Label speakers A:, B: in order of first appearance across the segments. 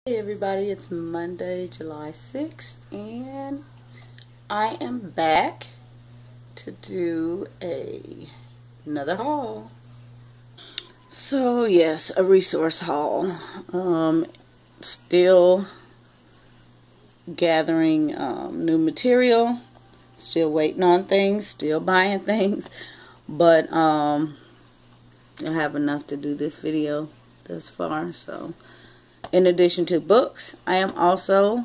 A: Hey everybody, it's Monday, July 6th, and I am back to do another haul. So yes, a resource haul. Still gathering new material, still waiting on things, still buying things, but I have enough to do this video thus far. So in addition to books, I am also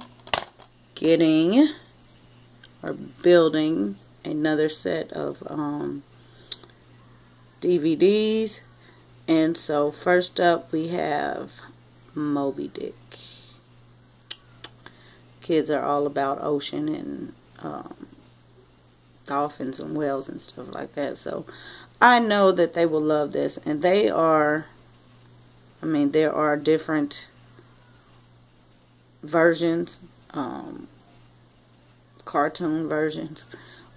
A: getting or building another set of DVDs. And so first up we have Moby Dick. Kids are all about ocean and dolphins and whales and stuff like that. So I know that they will love this. And they are, there are different versions, cartoon versions,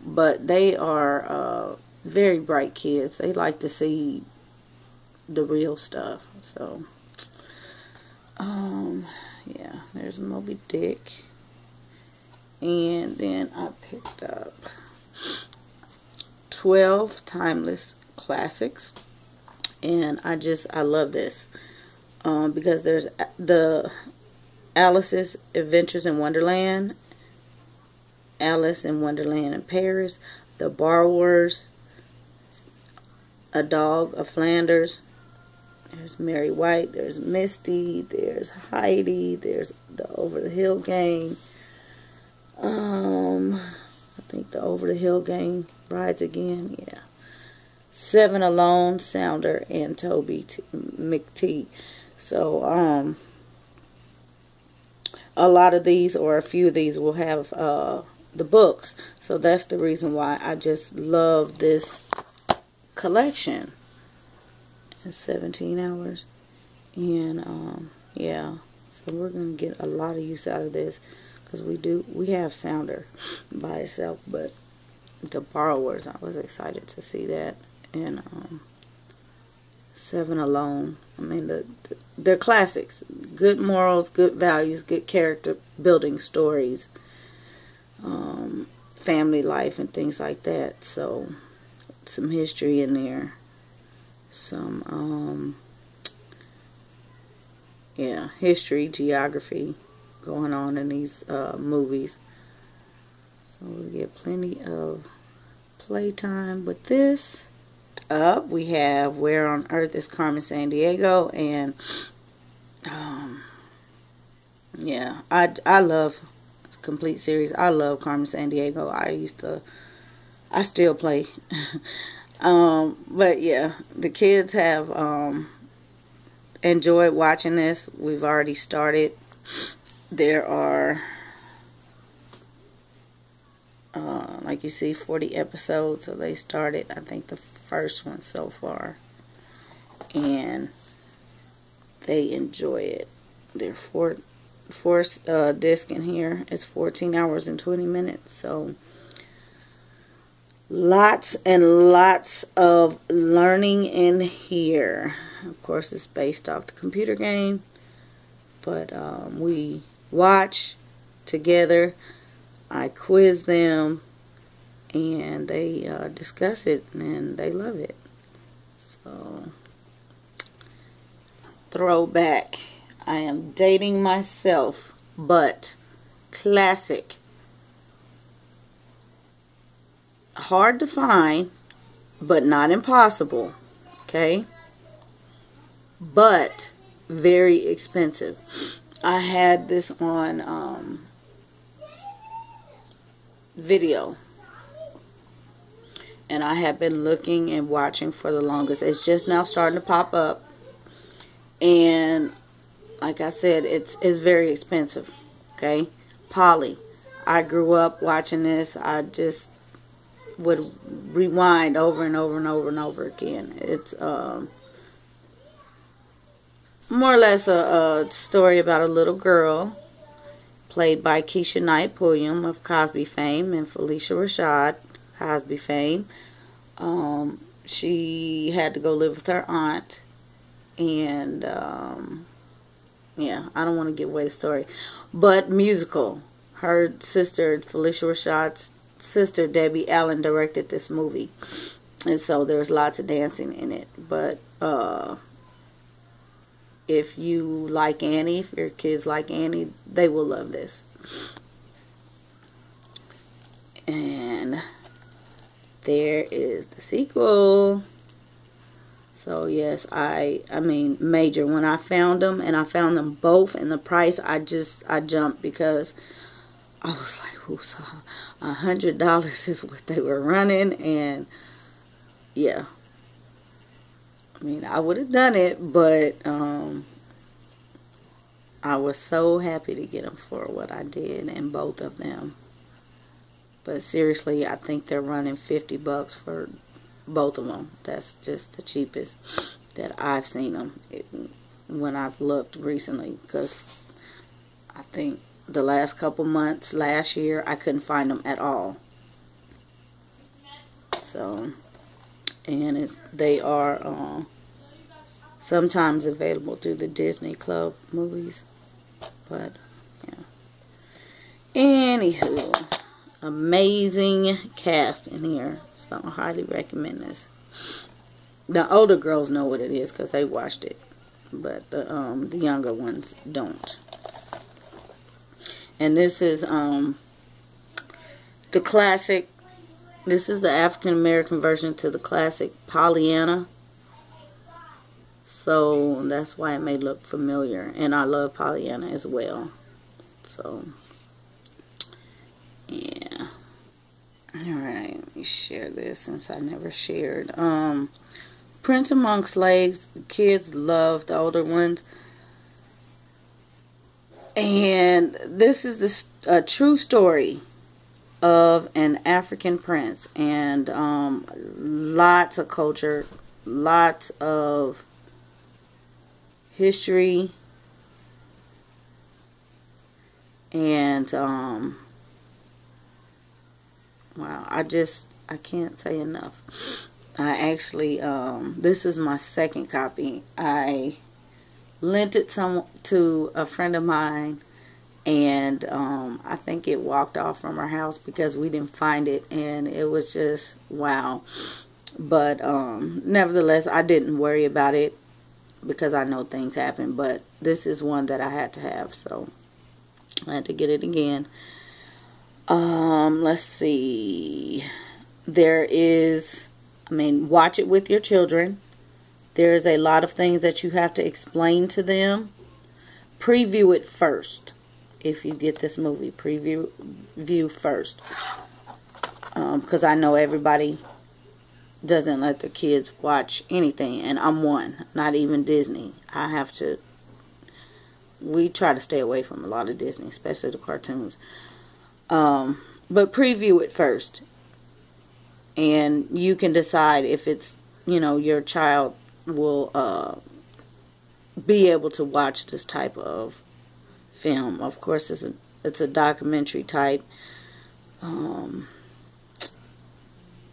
A: but they are very bright kids. They like to see the real stuff. So yeah, there's Moby Dick. And then I picked up 12 timeless classics, and I love this because there's the Alice's Adventures in Wonderland, Alice in Wonderland in Paris, The Borrowers, A Dog of Flanders, there's Mary White, there's Misty, there's Heidi, there's the Over the Hill Gang. I think the Over the Hill Gang rides again. Yeah. 7 Alone, Sounder, and Toby McTee. So a lot of these, or a few of these, will have the books. So that's the reason why I just love this collection. It's 17 hours. And yeah, so we're going to get a lot of use out of this, because we have Sounder by itself, but The Borrowers, I was excited to see that. And 7 Alone, they're classics. Good morals, good values, good character building stories, family life and things like that. So some history in there, some yeah, history, geography going on in these movies. So we get plenty of playtime with this. Up we have Where on Earth is Carmen Sandiego, and yeah, I love complete series. I love Carmen Sandiego. I still play. But yeah, the kids have enjoyed watching this. We've already started. There are like you see 40 episodes, so they started, I think, the first one so far, and they enjoy it. They're four disc in here. It's 14 hours and 20 minutes, so lots and lots of learning in here. Of course, it's based off the computer game, but we watch together. I quiz them, and they discuss it, and they love it. So, throwback. I am dating myself, but classic. Hard to find, but not impossible. Okay? But very expensive. I had this on video, and I have been looking and watching for the longest. It's just now starting to pop up, and like I said, it's very expensive. Okay, Polly, I grew up watching this. I just would rewind over and over and over and over again. It's more or less a story about a little girl played by Keisha Knight Pulliam of Cosby fame, and Felicia Rashad, Cosby fame. She had to go live with her aunt, and yeah, I don't want to give away the story. But musical. Her sister, Felicia Rashad's sister, Debbie Allen, directed this movie. And so there's lots of dancing in it. But if you like Annie, if your kids like Annie, they will love this. And there is the sequel. So yes, I mean, major. When I found them, and I found them both, and the price, I jumped, because I was like, ooh, so $100 is what they were running. And yeah, I mean, I would have done it, but I was so happy to get them for what I did, and both of them. But seriously, I think they're running $50 for both of them. That's just the cheapest that I've seen them when I've looked recently, because I think the last couple months last year I couldn't find them at all. So, and they are sometimes available through the Disney Club movies. But yeah, anywho, amazing cast in here. So I highly recommend this. The older girls know what it is because they watched it, but the younger ones don't. And this is the classic. This is the African American version to the classic Pollyanna. So that's why it may look familiar, and I love Pollyanna as well. So yeah. Alright, let me share this since I never shared. Prince Among Slaves. The kids love the older ones. And this is a true story of an African prince. And lots of culture, lots of history. And wow, I can't say enough. I actually, this is my second copy. I lent it to a friend of mine, and I think it walked off from our house because we didn't find it, and it was just wow. But nevertheless, I didn't worry about it because I know things happen. But this is one that I had to have, so I had to get it again. Let's see. There is, watch it with your children. There's a lot of things that you have to explain to them. Preview it first. If you get this movie, preview first. Because I know everybody doesn't let their kids watch anything. And I'm one. Not even Disney. We try to stay away from a lot of Disney, especially the cartoons. But preview it first, and you can decide if it's, your child will be able to watch this type of film. Of course, it's a documentary type.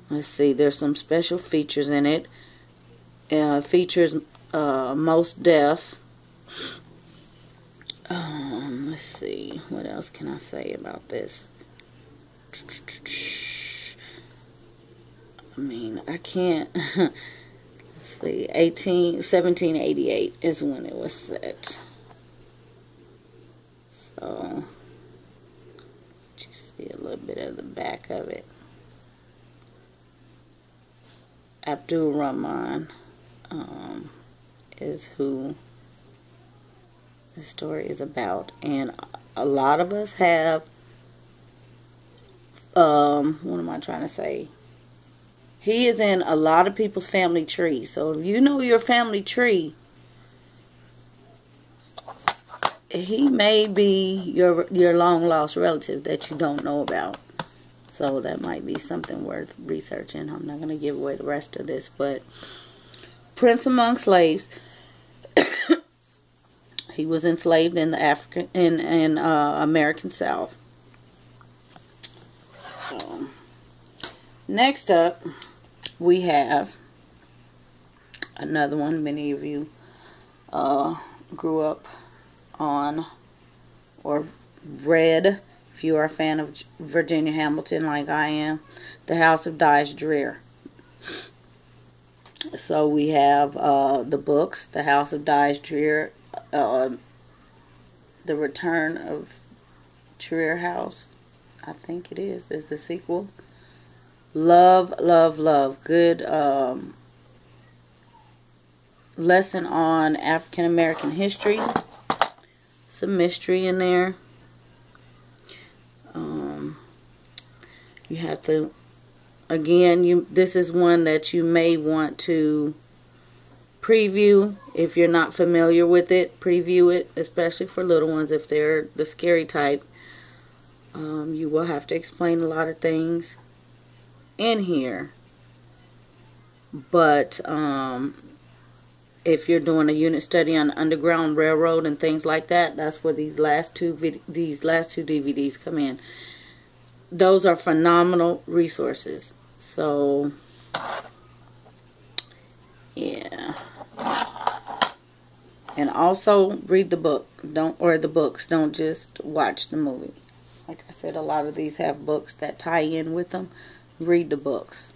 A: Let's see, there's some special features in it. Features Most Deaf. Let's see, what else can I say about this? I can't. Let's see, 1788 is when it was set. So, you see a little bit of the back of it. Abdul Rahman is who the story is about, and a lot of us have what am I trying to say? He is in a lot of people's family tree. So if you know your family tree, he may be your long lost relative that you don't know about. So that might be something worth researching. I'm not going to give away the rest of this, but Prince Among Slaves. He was enslaved in the American South. Next up, we have another one. Many of you grew up on, or read, if you are a fan of Virginia Hamilton like I am, The House of Dyes Dreer. So we have the books, The House of Dyes Dreer, The Return of Dreer House, I think it is the sequel. Love, love, love. Good lesson on African American history. Some mystery in there. You have to, again, this is one that you may want to preview if you're not familiar with it. Preview it, especially for little ones if they're the scary type. You will have to explain a lot of things in here. But if you're doing a unit study on the Underground Railroad and things like that, that's where these last two DVDs come in. Those are phenomenal resources. So, yeah. And also read the book. The books. Don't just watch the movie. Like I said, a lot of these have books that tie in with them. Read the books,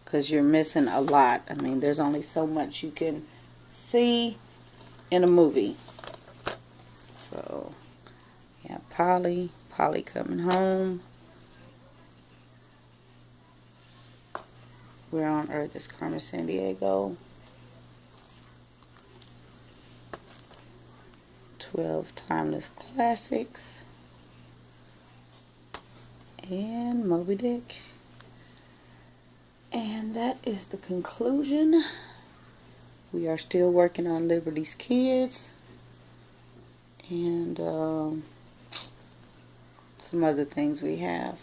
A: because you're missing a lot. I mean, there's only so much you can see in a movie. So, yeah, Polly coming home. Where on Earth is Carmen Sandiego? 12 Timeless Classics. And Moby Dick. And that is the conclusion. We are still working on Liberty's Kids. And some other things we have.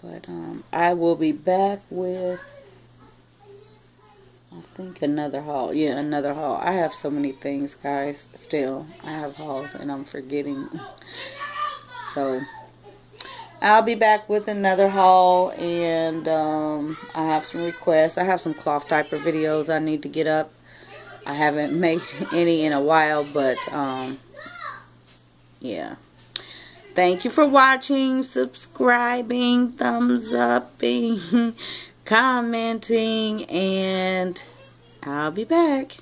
A: But I will be back with, I think, another haul. Yeah, another haul. I have so many things, guys. Still, I have hauls and I'm forgetting. So, I'll be back with another haul. And I have some requests. I have some cloth diaper videos I need to get up. I haven't made any in a while, but yeah. Thank you for watching, subscribing, thumbs upping, commenting, and I'll be back.